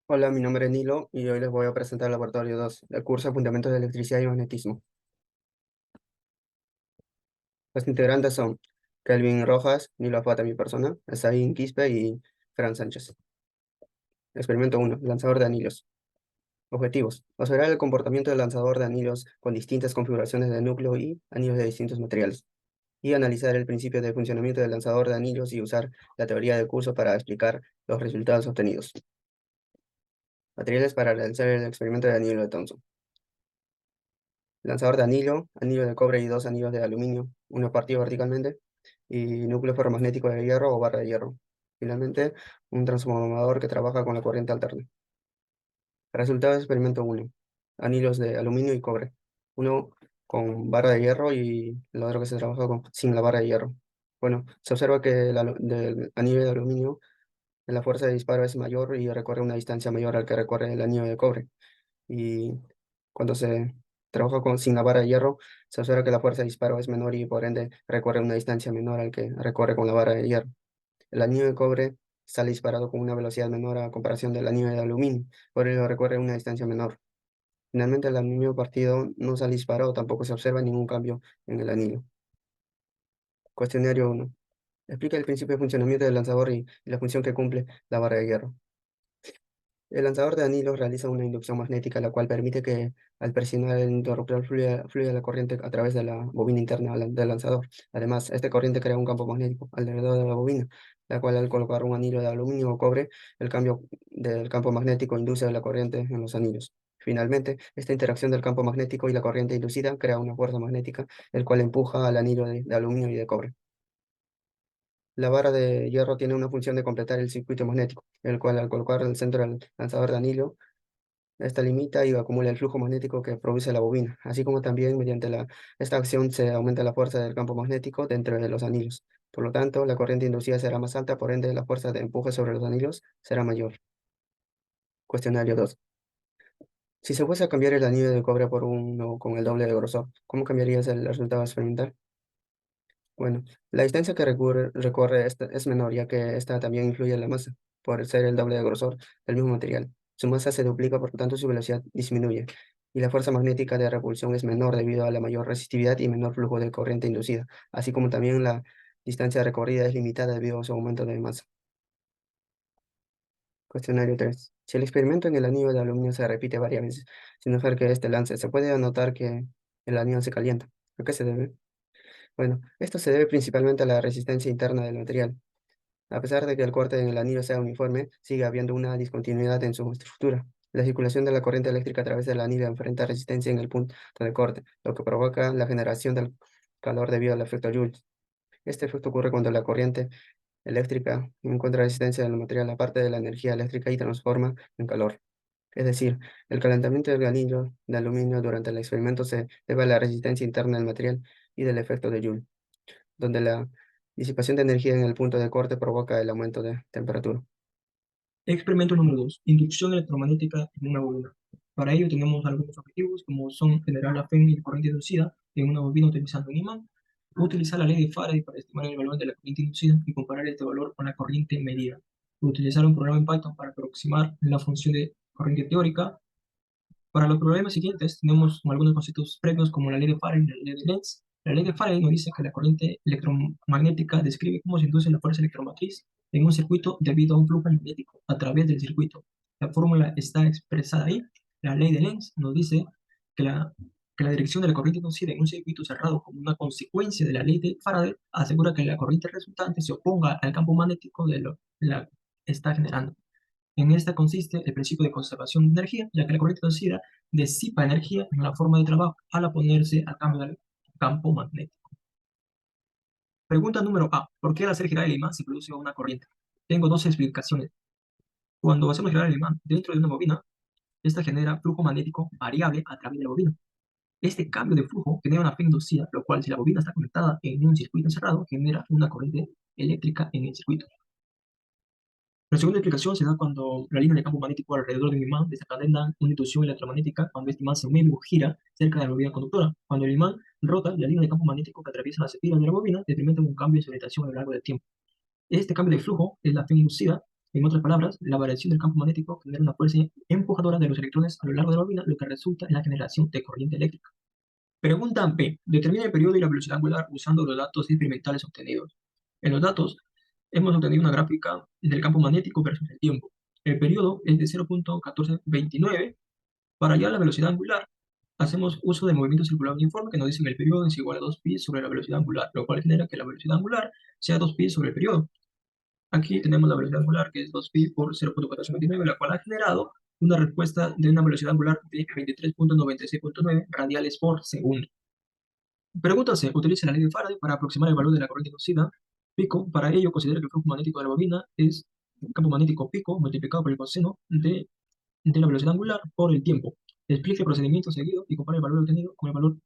Hola, mi nombre es Nilo y hoy les voy a presentar el Laboratorio 2 del curso de Fundamentos de Electricidad y Magnetismo. Los integrantes son Kelvin Rojas, Nilo Afata, mi persona, Esaín Quispe y Fran Sánchez. Experimento 1. Lanzador de anillos. Objetivos. Observar el comportamiento del lanzador de anillos con distintas configuraciones de núcleo y anillos de distintos materiales. Y analizar el principio de funcionamiento del lanzador de anillos y usar la teoría del curso para explicar los resultados obtenidos. Materiales para realizar el experimento de anillo de Thomson. Lanzador de anillo, anillo de cobre y dos anillos de aluminio, uno partido verticalmente, y núcleo ferromagnético de hierro o barra de hierro. Finalmente, un transformador que trabaja con la corriente alterna. Resultado de experimento 1. Anillos de aluminio y cobre. Uno con barra de hierro y el otro que se trabaja sin la barra de hierro. Bueno, se observa que del anillo de aluminio la fuerza de disparo es mayor y recorre una distancia mayor al que recorre el anillo de cobre. Y cuando se trabaja sin la vara de hierro, se observa que la fuerza de disparo es menor y por ende recorre una distancia menor al que recorre con la vara de hierro. El anillo de cobre sale disparado con una velocidad menor a comparación del anillo de aluminio, por ello recorre una distancia menor. Finalmente, el anillo partido no sale disparado, tampoco se observa ningún cambio en el anillo. Cuestionario 1. Explica el principio de funcionamiento del lanzador y la función que cumple la barra de hierro. El lanzador de anillos realiza una inducción magnética, la cual permite que al presionar el interruptor fluya la corriente a través de la bobina interna del lanzador. Además, esta corriente crea un campo magnético alrededor de la bobina, la cual al colocar un anillo de aluminio o cobre, el cambio del campo magnético induce la corriente en los anillos. Finalmente, esta interacción del campo magnético y la corriente inducida crea una fuerza magnética, el cual empuja al anillo de aluminio y de cobre. La vara de hierro tiene una función de completar el circuito magnético, el cual al colocar el centro del lanzador de anillo, esta limita y acumula el flujo magnético que produce la bobina, así como también mediante esta acción se aumenta la fuerza del campo magnético dentro de los anillos. Por lo tanto, la corriente inducida será más alta, por ende la fuerza de empuje sobre los anillos será mayor. Cuestionario 2. Si se fuese a cambiar el anillo de cobre por uno con el doble de grosor, ¿cómo cambiarías el resultado experimental? Bueno, la distancia que recorre esta es menor, ya que esta también influye en la masa, por ser el doble de grosor del mismo material. Su masa se duplica, por lo tanto su velocidad disminuye, y la fuerza magnética de repulsión es menor debido a la mayor resistividad y menor flujo de corriente inducida, así como también la distancia recorrida es limitada debido a su aumento de masa. Cuestionario 3. Si el experimento en el anillo de aluminio se repite varias veces, sin dejar que este lance, se puede notar que el anillo se calienta. ¿A qué se debe? Bueno, esto se debe principalmente a la resistencia interna del material. A pesar de que el corte en el anillo sea uniforme, sigue habiendo una discontinuidad en su estructura. La circulación de la corriente eléctrica a través del anillo enfrenta resistencia en el punto de corte, lo que provoca la generación del calor debido al efecto Joule. Este efecto ocurre cuando la corriente eléctrica encuentra resistencia en el material aparte de la energía eléctrica y transforma en calor. Es decir, el calentamiento del anillo de aluminio durante el experimento se debe a la resistencia interna del material y del efecto de Joule, donde la disipación de energía en el punto de corte provoca el aumento de temperatura. Experimento número 2. Inducción electromagnética en una bobina. Para ello tenemos algunos objetivos, como son generar la FEM y la corriente inducida en una bobina utilizando un imán, utilizar la ley de Faraday para estimar el valor de la corriente inducida y comparar este valor con la corriente medida, utilizar un programa en Python para aproximar la función de corriente teórica. Para los problemas siguientes tenemos algunos conceptos previos como la ley de Faraday y la ley de Lenz. La ley de Faraday nos dice que la corriente electromagnética describe cómo se induce la fuerza electromotriz en un circuito debido a un flujo magnético a través del circuito. La fórmula está expresada ahí. La ley de Lenz nos dice que la dirección de la corriente inducida en un circuito cerrado como una consecuencia de la ley de Faraday asegura que la corriente resultante se oponga al campo magnético de lo que la está generando. En esta consiste el principio de conservación de energía, ya que la corriente inducida disipa energía en la forma de trabajo al oponerse al cambio del campo magnético. Pregunta número A. ¿Por qué al hacer girar el imán se produce una corriente? Tengo dos explicaciones. Cuando hacemos girar el imán dentro de una bobina, esta genera flujo magnético variable a través de la bobina. Este cambio de flujo genera una fe inducida, lo cual si la bobina está conectada en un circuito cerrado, genera una corriente eléctrica en el circuito. La segunda explicación se da cuando la línea de campo magnético alrededor de un imán desencadena una inducción electromagnética cuando este imán se mueve o gira cerca de la bobina conductora. Cuando el imán rota, la línea de campo magnético que atraviesa las espiras de la bobina experimenta un cambio de su orientación a lo largo del tiempo. Este cambio de flujo es la fe inducida En otras palabras, la variación del campo magnético genera una fuerza empujadora de los electrones a lo largo de la bobina, lo que resulta en la generación de corriente eléctrica. Pregunta P. Determina el periodo y la velocidad angular usando los datos experimentales obtenidos. En los datos, hemos obtenido una gráfica del campo magnético versus el tiempo. El periodo es de 0.1429. Para hallar la velocidad angular, hacemos uso del movimiento circular uniforme que nos dice que el periodo es igual a 2pi sobre la velocidad angular, lo cual genera que la velocidad angular sea 2pi sobre el periodo. Aquí tenemos la velocidad angular que es 2pi por 0.429, la cual ha generado una respuesta de una velocidad angular de 23.96.9 radiales por segundo. Pregunta C. Utiliza la ley de Faraday para aproximar el valor de la corriente inducida pico. Para ello, considera que el flujo magnético de la bobina es campo magnético pico multiplicado por el coseno de la velocidad angular por el tiempo. Explique el procedimiento seguido y compare el valor obtenido con el valor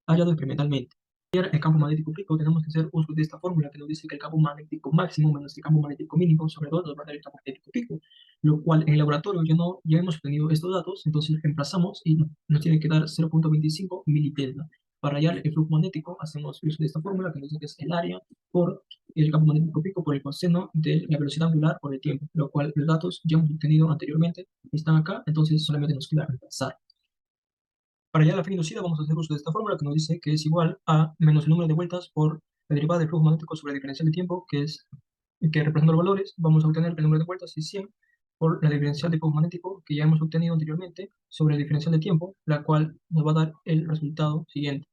hallado experimentalmente. Para el campo magnético pico tenemos que hacer uso de esta fórmula que nos dice que el campo magnético máximo menos el campo magnético mínimo sobre 2 nos va a dar el campo magnético pico, lo cual en el laboratorio ya hemos obtenido estos datos, entonces reemplazamos y nos tiene que dar 0.25 militesla. Para hallar el flujo magnético hacemos uso de esta fórmula que nos dice que es el área por el campo magnético pico por el coseno de la velocidad angular por el tiempo, lo cual los datos ya hemos obtenido anteriormente están acá, entonces solamente nos queda reemplazar. Para hallar la fe inducida vamos a hacer uso de esta fórmula que nos dice que es igual a menos el número de vueltas por la derivada del flujo magnético sobre la diferencial de tiempo, que reemplazando los valores vamos a obtener que el número de vueltas es 100 por la diferencial de flujo magnético que ya hemos obtenido anteriormente sobre la diferencial de tiempo, la cual nos va a dar el resultado siguiente.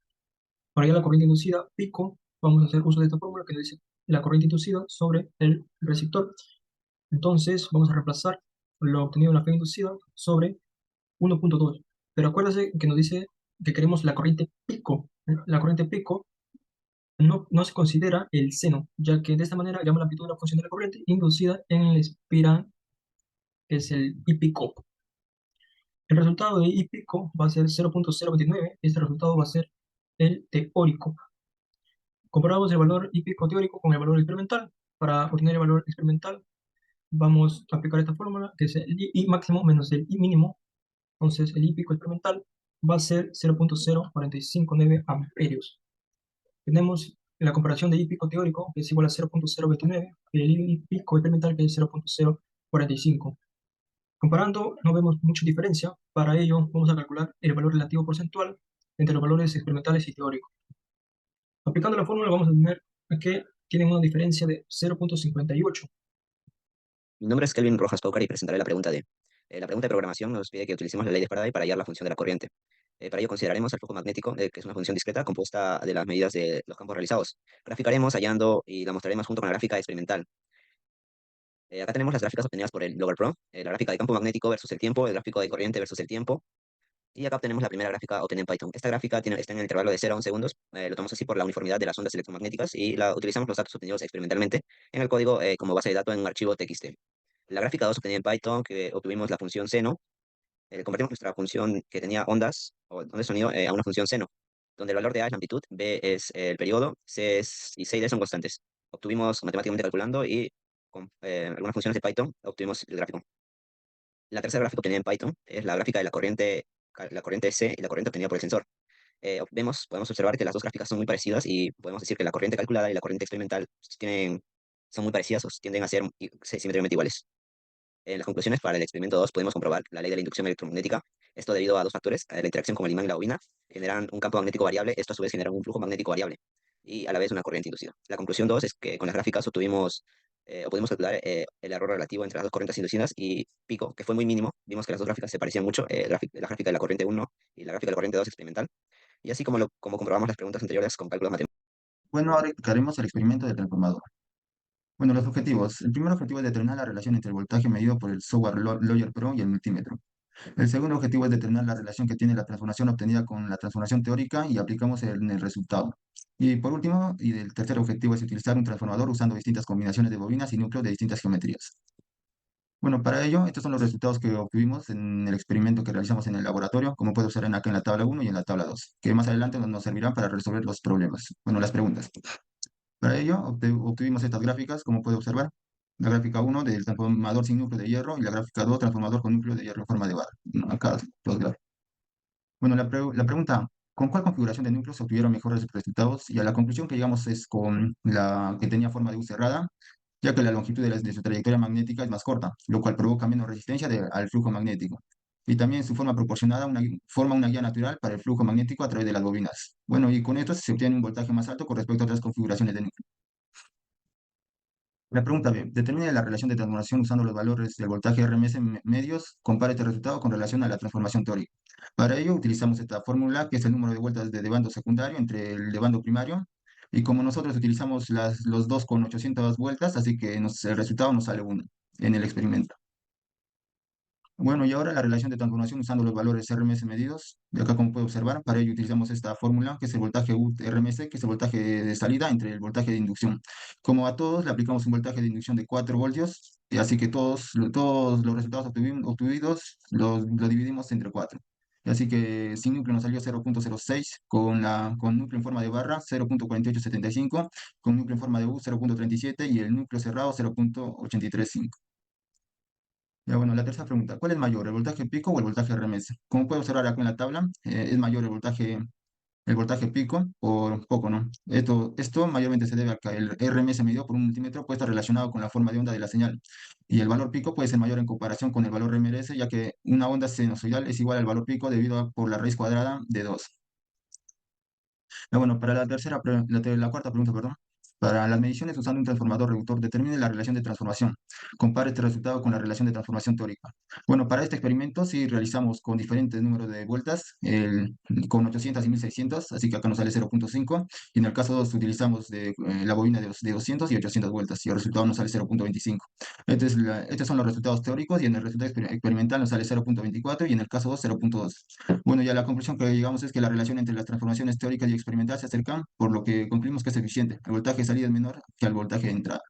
Para hallar la corriente inducida pico, vamos a hacer uso de esta fórmula que nos dice la corriente inducida sobre el receptor. Entonces vamos a reemplazar lo obtenido en la fe inducida sobre 1.2. Pero acuérdense que nos dice que queremos la corriente pico. La corriente pico no se considera el seno, ya que de esta manera hallamos la amplitud de la función de la corriente inducida en el espiral, que es el I pico. El resultado de I pico va a ser 0.029. Este resultado va a ser el teórico. Comparamos el valor I pico teórico con el valor experimental. Para obtener el valor experimental, vamos a aplicar esta fórmula, que es el I máximo menos el I mínimo. Entonces, el I pico experimental va a ser 0.0459 amperios. Tenemos la comparación de I pico teórico, que es igual a 0.029, y el I pico experimental, que es 0.045. Comparando, no vemos mucha diferencia. Para ello, vamos a calcular el valor relativo porcentual entre los valores experimentales y teóricos. Aplicando la fórmula, vamos a tener que tienen una diferencia de 0.58. Mi nombre es Kelvin Rojas Paucar y presentaré la pregunta D. La pregunta de programación nos pide que utilicemos la ley de Faraday para hallar la función de la corriente. Para ello consideraremos el flujo magnético, que es una función discreta compuesta de las medidas de los campos realizados. Graficaremos hallando y la mostraremos junto con la gráfica experimental. Acá tenemos las gráficas obtenidas por el Blogger Pro, la gráfica de campo magnético versus el tiempo, el gráfico de corriente versus el tiempo. Y acá tenemos la primera gráfica obtenida en Python. Esta gráfica está en el intervalo de 0 a 1 segundos. Lo tomamos así por la uniformidad de las ondas electromagnéticas y utilizamos los datos obtenidos experimentalmente en el código como base de datos en un archivo TXT. La gráfica 2 obtenida en Python, que obtuvimos la función seno, convertimos nuestra función que tenía ondas o ondas de sonido a una función seno, donde el valor de A es la amplitud, B es el periodo, C y D son constantes. Obtuvimos matemáticamente calculando y con algunas funciones de Python obtuvimos el gráfico. La tercera gráfica obtenida en Python es la gráfica de la corriente C y la corriente obtenida por el sensor. Podemos observar que las dos gráficas son muy parecidas y podemos decir que la corriente calculada y la corriente experimental son muy parecidas o tienden a ser simétricamente iguales. En las conclusiones para el experimento 2 podemos comprobar la ley de la inducción electromagnética. Esto debido a dos factores, la interacción con el imán y la bobina, generan un campo magnético variable, esto a su vez genera un flujo magnético variable y a la vez una corriente inducida. La conclusión 2 es que con las gráficas o pudimos calcular el error relativo entre las dos corrientes inducidas y pico, que fue muy mínimo. Vimos que las dos gráficas se parecían mucho, la gráfica de la corriente 1 y la gráfica de la corriente 2 experimental. Y así como comprobamos las preguntas anteriores con cálculos matemáticos. Bueno, ahora haremos el experimento del transformador. Bueno, los objetivos. El primer objetivo es determinar la relación entre el voltaje medido por el software Lawyer Pro y el multímetro. El segundo objetivo es determinar la relación que tiene la transformación obtenida con la transformación teórica y aplicamos en el resultado. Y por último, y el tercer objetivo es utilizar un transformador usando distintas combinaciones de bobinas y núcleos de distintas geometrías. Bueno, para ello, estos son los resultados que obtuvimos en el experimento que realizamos en el laboratorio, como puede observar acá en la tabla 1 y en la tabla 2, que más adelante nos servirán para resolver los problemas, bueno, las preguntas. Para ello, obtuvimos estas gráficas, como puede observar, la gráfica 1 del transformador sin núcleo de hierro y la gráfica 2 transformador con núcleo de hierro en forma de barra. Acá los gráficos. Bueno, la pregunta, ¿con cuál configuración de núcleos se obtuvieron mejores resultados? Y a la conclusión que llegamos es con la que tenía forma de U cerrada, ya que la longitud de su trayectoria magnética es más corta, lo cual provoca menos resistencia al flujo magnético. Y también su forma proporcionada forma una guía natural para el flujo magnético a través de las bobinas. Bueno, y con esto se obtiene un voltaje más alto con respecto a otras configuraciones de núcleo. La pregunta B. Determine la relación de transformación usando los valores del voltaje RMS medios. Compare este resultado con relación a la transformación teórica. Para ello utilizamos esta fórmula, que es el número de vueltas de bando secundario entre el de bando primario. Y como nosotros utilizamos los dos con 800 vueltas, así que el resultado nos sale 1 en el experimento. Bueno, y ahora la relación de transformación usando los valores RMS medidos. De acá, como puede observar, para ello utilizamos esta fórmula, que es el voltaje U RMS, que es el voltaje de salida entre el voltaje de inducción. Como a todos, le aplicamos un voltaje de inducción de 4 voltios, y así que todos los resultados obtenidos los dividimos entre 4. Así que sin núcleo nos salió 0,06, con núcleo en forma de barra 0,4875, con núcleo en forma de U 0,37 y el núcleo cerrado 0,835. Ya, bueno, la tercera pregunta, ¿cuál es mayor, el voltaje pico o el voltaje RMS? Como puede observar acá en la tabla, es mayor el voltaje pico por poco, ¿no? Esto mayormente se debe a que el RMS medido por un multímetro puede estar relacionado con la forma de onda de la señal, y el valor pico puede ser mayor en comparación con el valor RMS, ya que una onda sinusoidal es igual al valor pico por la raíz cuadrada de 2. Bueno, para la cuarta pregunta, perdón. Para las mediciones usando un transformador reductor, determine la relación de transformación. Compare este resultado con la relación de transformación teórica. Bueno, para este experimento sí realizamos con diferentes números de vueltas, con 800 y 1600, así que acá nos sale 0,5. Y en el caso 2 utilizamos la bobina de 200 y 800 vueltas, y el resultado nos sale 0,25. Estos son los resultados teóricos, y en el resultado experimental nos sale 0,24, y en el caso 2, 0,2. Bueno, ya la conclusión que llegamos es que la relación entre las transformaciones teóricas y experimentales se acercan, por lo que concluimos que es eficiente. El voltaje de salida es menor que el voltaje de entrada.